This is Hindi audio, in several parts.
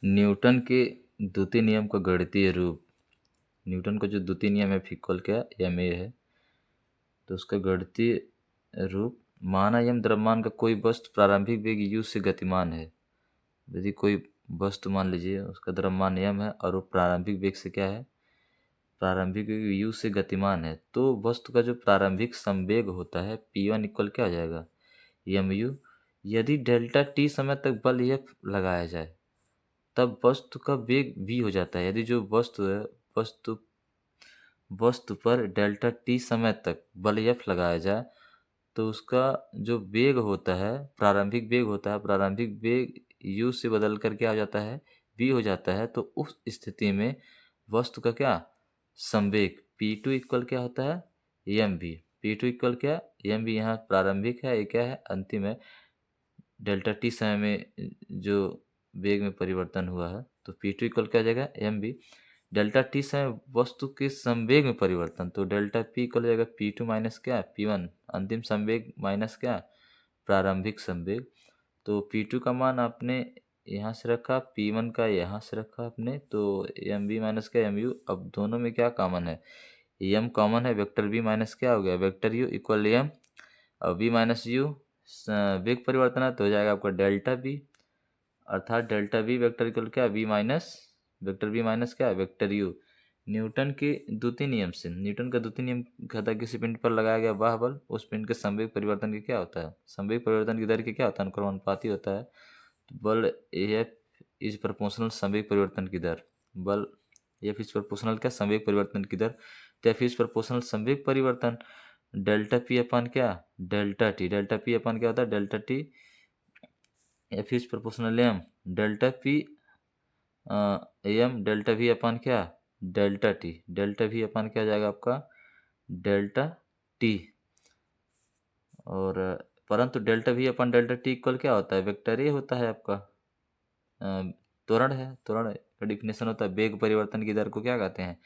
न्यूटन के द्वितीय नियम का गणितीय रूप। न्यूटन का जो द्वितीय नियम है इक्वल क्या एम ए है, तो उसका गणितीय रूप माना यम द्रव्यमान का कोई वस्तु प्रारंभिक वेग u से गतिमान है। यदि कोई वस्तु मान लीजिए उसका द्रव्यमान यम है और वो प्रारंभिक वेग से क्या है, प्रारंभिक वेग u से गतिमान है, तो वस्तु का जो प्रारंभिक संवेग होता है p1 इक्वल क्या हो जाएगा mu। यदि डेल्टा t समय तक बल F लगाया जाए तब वस्तु का वेग v हो जाता है। यदि जो वस्तु है वस्तु पर डेल्टा t समय तक बल F लगाया जाए तो उसका जो वेग होता है, प्रारंभिक वेग होता है, प्रारंभिक वेग u से बदल कर क्या हो जाता है v हो जाता है। तो उस स्थिति में वस्तु का क्या संवेग p2 इक्वल क्या होता है mv। p2 इक्वल क्या mv, यहाँ प्रारंभिक है, ये क्या है अंतिम है। डेल्टा टी समय में जो वेग में परिवर्तन हुआ है तो p2 इक्वल क्या हो जाएगा mv। डेल्टा टी समय वस्तु के संवेग में परिवर्तन, तो डेल्टा p इक्वल हो जाएगा p2 माइनस क्या p1, अंतिम संवेग माइनस क्या प्रारंभिक संवेग। तो p2 का मान आपने यहाँ से रखा, p1 का यहाँ से रखा आपने, तो mv माइनस क्या mu। अब दोनों में क्या कॉमन है, m कॉमन है, वेक्टर v माइनस क्या हो गया वेक्टर u इक्वल m। अब v माइनस u वेग परिवर्तन है तो हो जाएगा आपका डेल्टा v, अर्थात डेल्टा v वेक्टर इक्वल क्या v minus vector v minus क्या वेक्टर u। न्यूटन के द्वितीय नियम से, न्यूटन का द्वितीय नियम कहता है किसी पिंड पर लगाया गया वह बल उस पिंड के संवेग परिवर्तन की क्या होता है, संवेग परिवर्तन की दर की क्या होता है अनुक्रमानुपाती होता है। तो बल एफ इज प्रोपोर्शनल संवेग परिवर्तन की दर, बल एफ इज प्रोपोर्शनल क्या संवेग परिवर्तन की दर, तो एफ इज प्रोपोर्शनल संवेग परिवर्तन डेल्टा पी अपन क्या delta T, delta P upon क्या होता है delta T, F is proportional M delta P M delta V upon क्या delta T, delta V upon क्या जाएगा आपका डेल्टा टी। और परंतु delta V upon delta T equal क्या होता है वेक्टर ए होता है आपका त्वरण है। त्वरण का डिफिनेशन होता है वेग परिवर्तन की दर को क्या कहते हैं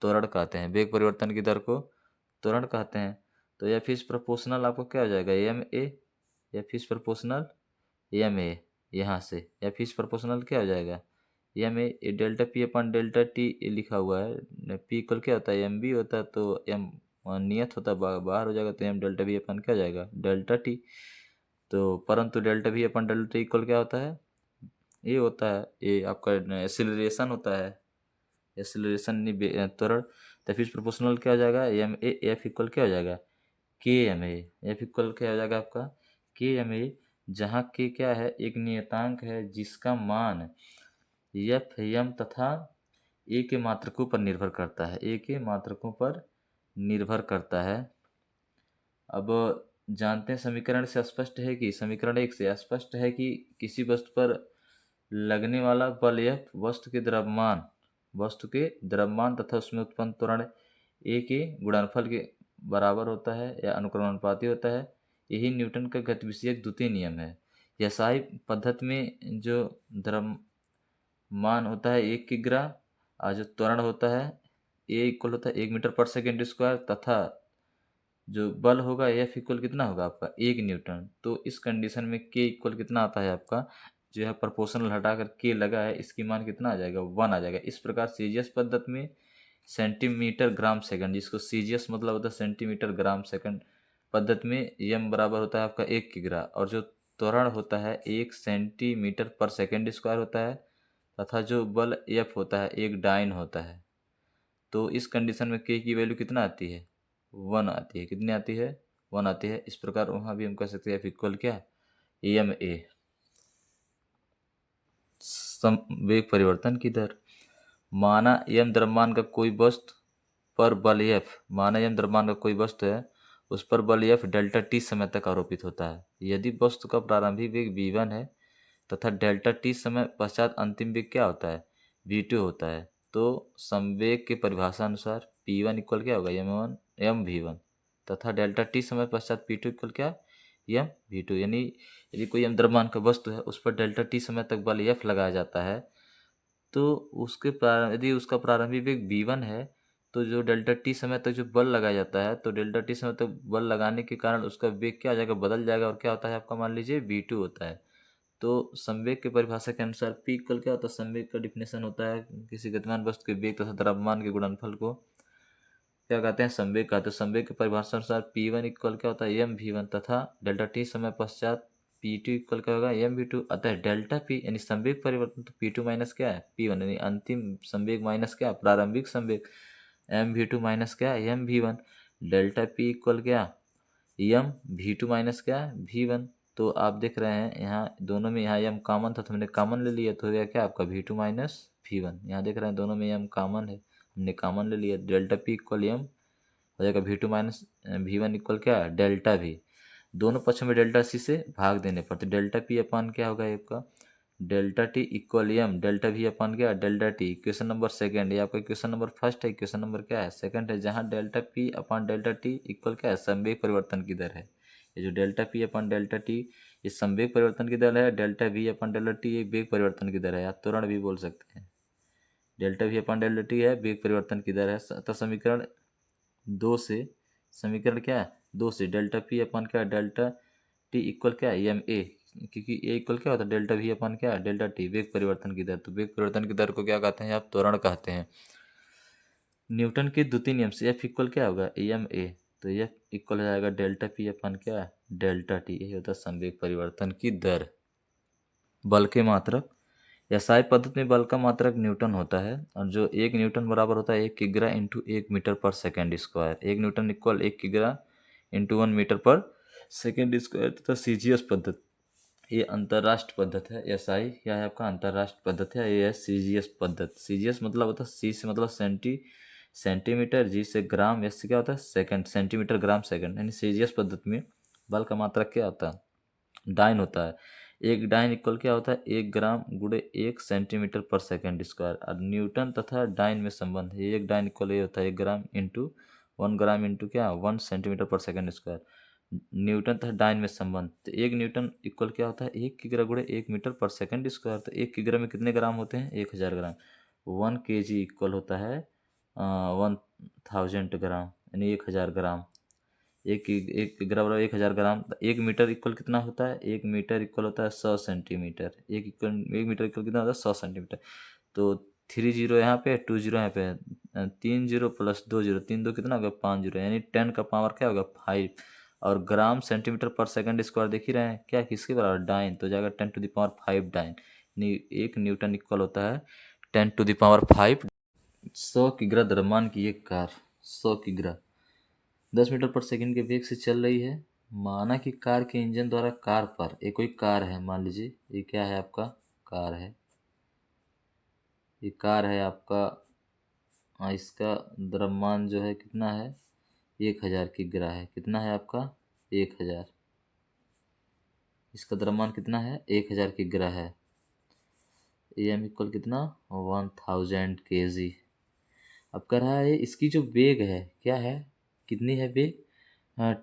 त्वरण कहते हैं, वेग परिवर्तन की दर को त्वरण कहते हैं। तो एफ इज प्रोपोर्शनल आपको क्या हो जाएगा M A, F is proportional M A, यहाँ से एफ इज प्रोपोर्शनल क्या हो जाएगा M A delta P upon delta T लिखा हुआ है, पी इक्वल क्या होता है एम बी होता है, तो एम नियत होता है बाहर हो जाएगा, तो एम डेल्टा वी अपन क्या हो जाएगा डेल्टा टी। तो परंतु delta V upon delta T equal क्या होता है ये होता है ये आपका एक्सिलरेशन होता है, एक्सिलरेशन त्वरण। तो फिर प्रोपोर्शनल क्या हो जाएगा एम ए एफ इक्वल क्या हो जाएगा के एम ए, एफ इक्वल क्या हो जाएगा आपका के एम ए, जहाँ के क्या है एक नियतांक है जिसका मान एफ एम तथा ए के मात्रकों पर निर्भर करता है, ए के मात्रकों पर निर्भर करता है। अब जानते हैं समीकरण से स्पष्ट है कि समीकरण एक से स्पष्ट है कि किसी वस्तु पर लगने वाला बल F वस्तु के द्रव्यमान तथा उसमें उत्पन्न त्वरण ए के गुणनफल के बराबर होता है या अनुक्रमानुपाती होता है। यही न्यूटन का गतिविषयक द्वितीय नियम है। यह SI पद्धति में जो द्रव्यमान होता है 1 किग्रा और जो त्वरण होता है ए इक्वल होता है 1 मीटर पर सेकेंड स्क्वायर तथा जो बल होगा एफ इक्वल कितना होगा आपका 1 न्यूटन। तो इस कंडीशन में के इक्वल कितना आता है आपका जो है प्रोपोर्शनल हटाकर के लगा है इसकी मान कितना आ जाएगा 1 आ जाएगा। इस प्रकार सीजीएस पद्धति में सेंटीमीटर ग्राम सेकंड, जिसको सीजीएस मतलब होता है सेंटीमीटर ग्राम सेकंड पद्धति में एम बराबर होता है आपका 1 किग्रा और जो त्वरण होता है 1 सेंटीमीटर पर सेकेंड स्क्वायर होता है तथा जो बल एफ होता है 1 डाइन होता है। तो इस कंडीशन में के की वैल्यू कितना आती है 1 आती है, कितनी आती है 1 आती है। इस प्रकार वहाँ भी हम कह सकते हैं एफ इक्वल क्या एम ए वेग परिवर्तन की दर। माना यम द्रव्यमान का कोई वस्तु पर बल एफ, माना यम द्रव्यमान का कोई वस्तु है उस पर बल एफ डेल्टा टी समय तक आरोपित होता है। यदि वस्तु का प्रारंभिक वेग v1 है तथा डेल्टा टी समय पश्चात अंतिम वेग क्या होता है v2 होता है, तो संवेग के परिभाषा अनुसार p1 इक्वल क्या होगा एम वी वन तथा डेल्टा टी समय पश्चात p2 इक्वल क्या एम वी टू। यानी यदि कोई यम द्रव्यमान का वस्तु है उस पर डेल्टा टी समय तक बल एफ लगाया जाता है तो उसके यदि उसका प्रारंभिक वेग v1 है तो जो डेल्टा टी समय तक जो बल लगाया जाता है तो डेल्टा टी समय तक बल लगाने के कारण उसका वेग क्या आ जाएगा बदल जाएगा और क्या होता है आपका मान लीजिए v2 होता है। तो संवेग की परिभाषा के अनुसार पी इक्वल क्या होता है, संवेग का डिफिनेशन होता है किसी गतिमान वस्तु के वेग तथा द्रव्यमान के गुणनफल को क्या कहते हैं, संवेग कहते हैं। संवेग की परिभाषा अनुसार पी वन इक्वल क्या होता है, एम वी वन, तथा डेल्टा टी समय पश्चात पी टू इक्वल क्या होगा, एम वी टू। अतः डेल्टा पी यानी संवेग परिवर्तन तो पी टू माइनस क्या है, पी वन, यानी अंतिम संवेग माइनस क्या, प्रारंभिक संवेग, एम वी टू माइनस क्या, M V one. Delta P equal क्या, एम वी टू माइनस क्या, वी वन। तो आप देख रहे हैं यहाँ दोनों में, यहाँ एम कॉमन था तो हमने कॉमन ले लिया, तो हो गया क्या आपका V two minus V one. यहाँ देख रहे हैं दोनों में एम कॉमन है, हमने कॉमन ले लिया। डेल्टा पी इक्वल एम हो जाएगा V two minus V one equal क्या, डेल्टा वी। दोनों पक्षों में डेल्टा सी से भाग देने पर तो डेल्टा पी अपान क्या होगा आपका, delta T equal M delta V upon क्या, delta T. Equation number second, ये आपका इक्वेशन नंबर फर्स्ट है, इक्वेशन नंबर क्या है, सेकंड है, जहाँ delta P upon delta T equal क्या है, संवेग परिवर्तन की दर है। ये जो delta P upon delta T ये संवेग परिवर्तन की दर है, delta V upon delta T ये वेग परिवर्तन की दर है, आप त्वरण भी बोल सकते हैं। Delta V upon delta T है वेग परिवर्तन की दर है। तो समीकरण दो से, समीकरण क्या है, दो से डेल्टा पी अपन क्या, डेल्टा टी इक्वल क्या है, एम ए, क्योंकि ए इक्वल क्या होता है, डेल्टा वी अपन क्या, डेल्टा टी, वेग परिवर्तन की दर। तो वेग परिवर्तन की दर को क्या कहते हैं आप, त्वरण कहते हैं। न्यूटन के द्वितीय नियम से एफ इक्वल क्या होगा, एम ए, तो एफ इक्वल हो जाएगा डेल्टा पी अपन क्या, डेल्टा टी। यही होता है संवेग परिवर्तन की दर। बल के मात्रक, एसआई पद्धति में बल का मात्रक न्यूटन होता है, और जो एक न्यूटन बराबर होता है 1 किग्रा इंटू 1 मीटर पर सेकेंड स्क्वायर। 1 न्यूटन इक्वल 1 किग्रा इंटू 1 मीटर पर सेकेंड स्क्वायर। तथा सीजीएस पद्धति ये अंतर्राष्ट्रीय पद्धति है, एसआई क्या है आपका, अंतर्राष्ट्रीय पद्धति है। ये है सीजीएस पद्धति। सीजीएस मतलब होता है सी से मतलब सेंटीमीटर, जी से ग्राम, एस से क्या होता है सेकंड, सेंटीमीटर ग्राम सेकंड। यानी सीजीएस पद्धति में बल का मात्रक क्या होता है, डाइन होता है। एक डाइन इक्वल क्या होता है, 1 ग्राम गुणे 1 सेंटीमीटर पर सेकेंड स्क्वायर। और न्यूटन तथा डाइन में संबंध है, एक डाइन इक्वल ये होता है 1 ग्राम इंटू 1 ग्राम इंटू क्या, 1 सेंटीमीटर पर सेकेंड स्क्वायर। न्यूटन तथा डाइन में संबंध, तो 1 न्यूटन इक्वल क्या होता है, 1 किग्रा गुणे 1 मीटर पर सेकेंड स्क्वायर। तो 1 किग्रा में कितने ग्राम होते हैं, 1000 ग्राम। 1 केजी इक्वल होता है 1000 ग्राम, यानी 1000 ग्राम। एक किग्रा बराबर 1000 ग्राम। 1 मीटर इक्वल कितना होता है, 1 मीटर इक्वल होता है 100 सेंटीमीटर। 1 मीटर इक्वल कितना होता है, 100 सेंटीमीटर। तो 3 जीरो यहाँ पे, 2 जीरो यहाँ पे, 3 जीरो प्लस 2 जीरो, 3 दो कितना होगा 5 जीरो, यानी 10 का पावर क्या होगा 5। और ग्राम सेंटीमीटर पर सेकंड स्क्वायर देख ही रहे हैं क्या, किसके बराबर, डाइन। तो जाएगा 10 टू द पावर 5 डाइन, यानी 1 न्यूटन इक्वल होता है 10 टू द पावर 5। 100 किग्रा द्रव्यमान की एक कार 100 किग्रा 10 मीटर पर सेकंड के वेग से चल रही है। माना कि कार के इंजन द्वारा कार पर, एक कोई कार है, मान लीजिए ये क्या है आपका, कार है, ये कार है आपका। इसका द्रव्यमान जो है कितना है, 1000 किग्रा है। कितना है आपका, 1000। इसका द्रव्यमान कितना है, 1000 किग्रा है। एम इक्वल कितना, 1000 kg। अब कह रहा है इसकी जो वेग है क्या है, कितनी है वेग,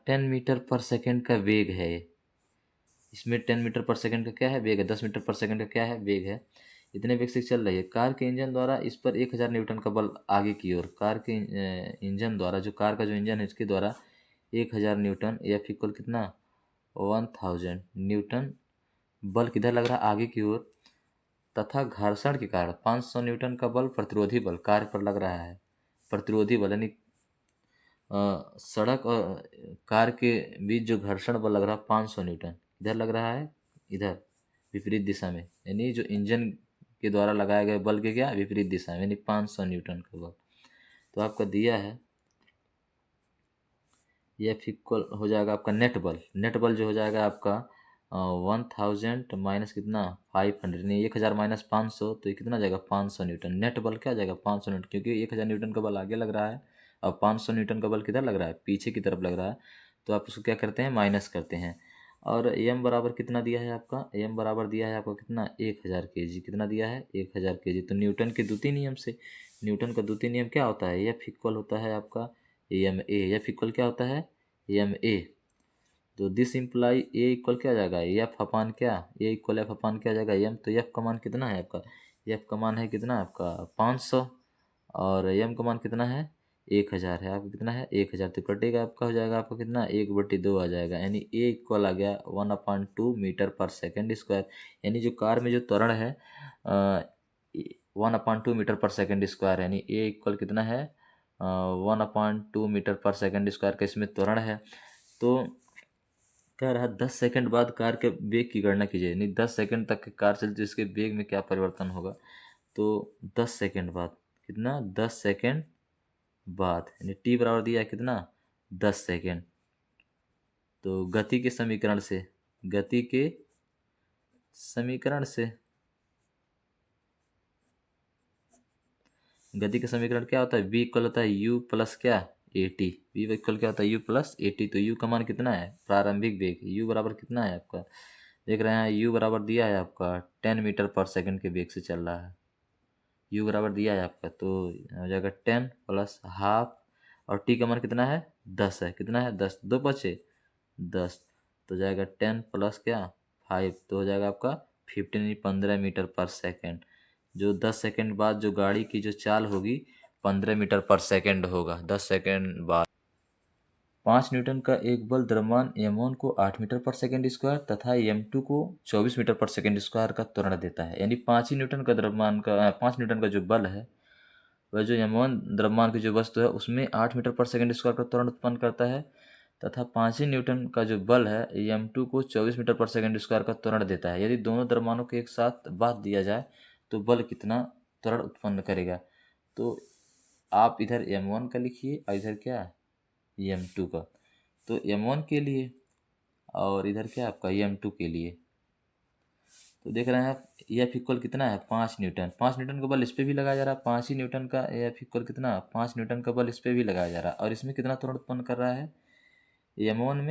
10 मीटर पर सेकेंड का वेग है। इसमें 10 मीटर पर सेकंड का क्या है वेग है, 10 मीटर पर सेकंड का क्या है वेग है। इतने वेग से चल रही है कार के इंजन द्वारा, इस पर 1000 न्यूटन का बल आगे की ओर। कार के इंजन द्वारा, जो कार का जो इंजन है इसके द्वारा 1000 न्यूटन, एफ इक्वल कितना, 1000 न्यूटन बल किधर लग रहा है, आगे की ओर। तथा घर्षण के कारण 500 न्यूटन का बल, प्रतिरोधी बल कार पर लग रहा है। प्रतिरोधी बल यानी सड़क और कार के बीच जो घर्षण बल लग रहा है 500 न्यूटन, इधर लग रहा है, इधर विपरीत दिशा में, यानी जो इंजन के द्वारा लगाए गए बल के क्या, विपरीत दिशा में, यानी 500 न्यूटन का बल। तो आपका दिया है एफ इक्वल हो जाएगा आपका नेट बल। नेट बल जो हो जाएगा आपका 1000 माइनस कितना, 500, नहीं 1000 माइनस 500, तो ये कितना जाएगा 500 न्यूटन। नेट बल क्या जाएगा 500 न्यूटन, क्योंकि 1000 न्यूटन का बल आगे लग रहा है और 500 न्यूटन का बल किधर लग रहा है, पीछे की तरफ लग रहा है। तो आप उसको क्या करते हैं, माइनस करते हैं। और एम बराबर कितना दिया है आपका, एम बराबर दिया है आपका कितना, 1000 kg। कितना दिया है, 1000 kg। तो न्यूटन के द्वितीय नियम से, न्यूटन का द्वितीय नियम क्या होता है, एफ इक्वल होता है आपका एम ए। एफ इक्वल क्या होता है, एम ए। तो दिस इम्प्लाई ए इक्वल क्या आ जाएगा, एफ अपान क्या, ए इक्वल एफ अपान क्या आ जाएगा एम। तो एफ का मान कितना है आपका, एफ का मान है कितना आपका 500, और एम का मान कितना है 1000 है, आपका कितना है 1000, तो कटेगा आपका, हो जाएगा आपका कितना 1/2 आ जाएगा, यानी ए इक्वल आ गया 1/2 मीटर पर सेकेंड स्क्वायर। यानी जो कार में जो त्वरण है 1/2 मीटर पर सेकेंड स्क्वायर, यानी ए इक्वल कितना है 1/2 मीटर पर सेकेंड स्क्वायर का इसमें त्वरण है। तो कह रहा है 10 सेकंड बाद कार के वेग की गणना कीजिए, यानी 10 सेकंड तक की कार चलती है इसके वेग में क्या परिवर्तन होगा। तो 10 सेकंड बाद कितना 10 सेकंड बाद, यानी टी बराबर दिया है कितना 10 सेकंड। तो गति के समीकरण से गति का समीकरण क्या होता है, v इक्वल होता है u प्लस क्या ए टी। वी इक्वल क्या होता है u प्लस ए टी। तो u का मान कितना है प्रारंभिक वेग, u बराबर कितना है आपका, देख रहे हैं u बराबर दिया है आपका 10 मीटर पर सेकंड के वेग से चल रहा है, u बराबर दिया है आपका, तो हो जाएगा 10 प्लस हाफ, और t का मान कितना है 10 है, कितना है 10, 2 बचे 10, तो हो जाएगा 10 प्लस क्या 5, तो हो जाएगा आपका 15 मीटर पर सेकेंड। जो 10 सेकंड बाद जो गाड़ी की जो चाल होगी 15 मीटर पर सेकंड होगा 10 सेकंड बाद। 5 न्यूटन का एक बल द्रव्यमान m1 को 8 मीटर पर सेकंड स्क्वायर तथा m2 को 24 मीटर पर सेकंड स्क्वायर का त्वरण देता है। यानी 5 न्यूटन का द्रव्यमान का 5 न्यूटन का जो बल है वह जो m1 द्रव्यमान की जो वस्तु है उसमें 8 मीटर पर सेकंड स्क्वायर का त्वरण उत्पन्न करता है, तथा 5 ही न्यूटन का जो बल है m2 को 24 मीटर पर सेकंड स्क्वायर का त्वरण देता है। यदि दोनों द्रव्यमानों को एक साथ बांध दिया जाए तो बल कितना त्वरण उत्पन्न करेगा। तो आप इधर m1 का लिखिए और इधर क्या m2 का, तो m1 के लिए और इधर क्या आपका m2 के लिए। तो देख रहे हैं आप एफ इक्वल कितना है 5 न्यूटन, 5 न्यूटन का बल इस पर भी लगाया जा रहा है, 5 ही न्यूटन का एफ इक्वल कितना 5 न्यूटन का बल इस पर भी लगाया जा रहा है, और इसमें कितना त्वरण उत्पन्न कर रहा है m1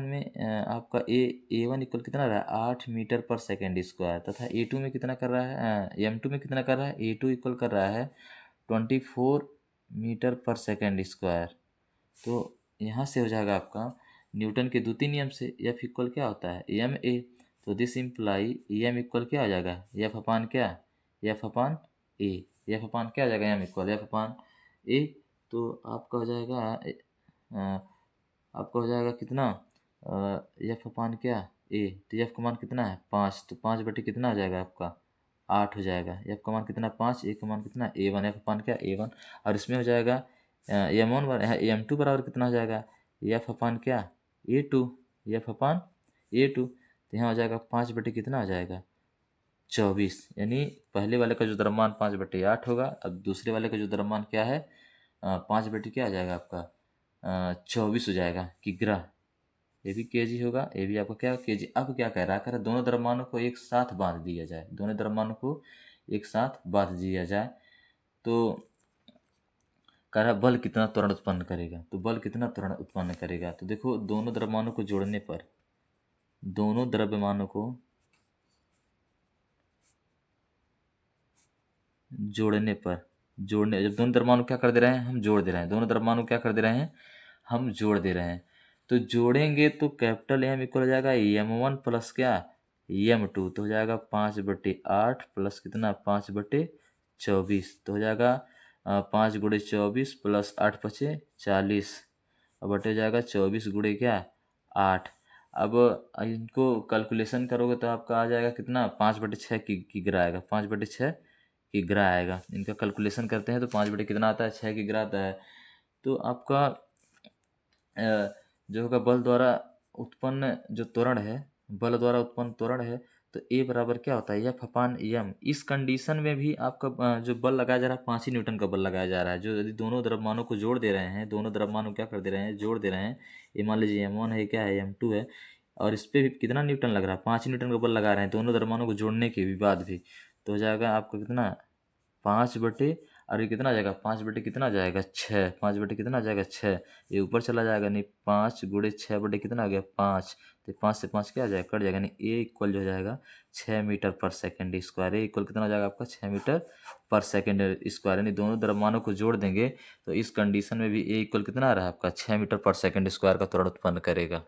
में आपका a1 इक्वल कितना रहा है 8 मीटर पर सेकेंड स्क्वायर, तथा a2 में कितना कर रहा है m2 में कितना कर रहा है a2 इक्वल कर रहा है 24 मीटर पर सेकेंड स्क्वायर। तो यहाँ से हो जाएगा आपका न्यूटन के द्वितीय नियम से एफ इक्वल क्या होता है एम ए, तो दिस इम्प्लाई एम इक्वल क्या आ जाएगा एफ अपान क्या एफ अपान ए, एफ अपान क्या आ जाएगा एम इक्वल एफ अपान ए। तो आपका हो जाएगा आपका हो जाएगा कितना एफ अपान क्या ए, तो एफ का मान कितना है 5, तो 5/, कितना आ जाएगा आपका 8 हो जाएगा, एफ का मान कितना 5, ए का मान कितना A1, एफ अपान क्या A1, और इसमें हो जाएगा m1 m2 बराबर कितना हो जाएगा एफ अपान क्या A2, एफ अपान A2, तो यहाँ हो जाएगा 5/, कितना आ जाएगा 24, यानी पहले वाले का जो द्रव्यमान 5/8 होगा, अब दूसरे वाले का जो द्रव्यमान क्या है 5/, क्या आ जाएगा आपका 24 हो जाएगा किग्रा। ये भी केजी होगा, ये भी आपका क्या केजी। अब क्या कह रहा है दोनों द्रव्यमानों को एक साथ बांध दिया जाए, दोनों द्रव्यमानों को एक साथ बांध दिया जाए तो कह रहा बल कितना त्वरण उत्पन्न करेगा, तो बल कितना त्वरण उत्पन्न करेगा। तो देखो दोनों द्रव्यमानों को जोड़ने पर, दोनों द्रव्यमानों को जोड़ने पर, जब दोनों द्रव्यमानों क्या कर दे रहे हैं हम जोड़ दे रहे हैं, दोनों द्रव्यमानों क्या कर दे रहे हैं हम जोड़ दे रहे हैं, तो जोड़ेंगे तो कैपिटल एम इक्वल हो जाएगा m1 प्लस क्या m2, तो हो जाएगा 5/8 प्लस कितना 5/24, तो हो जाएगा 5 × 24 प्लस 8 × 40, अब बटे हो जाएगा 24 गुणे क्या 8। अब इनको कैलकुलेशन करोगे तो आपका आ जाएगा कितना 5/6 की गिरा आएगा, 5/6 की गिरा आएगा। इनका कैलकुलेशन करते हैं तो 5/, कितना आता है 6 की गिरा आता है। तो आपका जो होगा बल द्वारा उत्पन्न जो त्वरण है, बल द्वारा उत्पन्न त्वरण है, तो ए बराबर क्या होता है एफ अपान एम। इस कंडीशन में भी आपका जो बल लगाया जा रहा है 5 ही न्यूटन का बल लगाया जा रहा है। जो यदि दोनों द्रव्यमानों को जोड़ दे रहे हैं, दोनों द्रव्यमानों क्या कर दे रहे हैं जोड़ दे रहे हैं, ये मान लीजिए m1 है क्या है m2 है, और इस पर भी कितना न्यूटन लग रहा है 5 न्यूटन का बल लगा रहे हैं दोनों द्रव्यमानों को जोड़ने के भी बाद भी, तो हो जाएगा आपका कितना 5/, और ये कितना आ जाएगा 5/, कितना आ जाएगा 6, 5/, कितना आ जाएगा 6, ये ऊपर चला जाएगा, नहीं 5 × 6/, कितना आ गया 5, तो 5 से 5 क्या आ जाएगा कट जाएगा, नहीं ए इक्वल जो हो जाएगा 6 मीटर पर सेकेंड स्क्वायर, ए इक्वल कितना हो जाएगा आपका 6 मीटर पर सेकेंड स्क्वायर। यानी दोनों द्रव्यमानों को जोड़ देंगे तो इस कंडीशन में भी ए इक्वल कितना आ रहा है आपका 6 मीटर पर सेकेंड स्क्वायर का त्वरण उत्पन्न करेगा।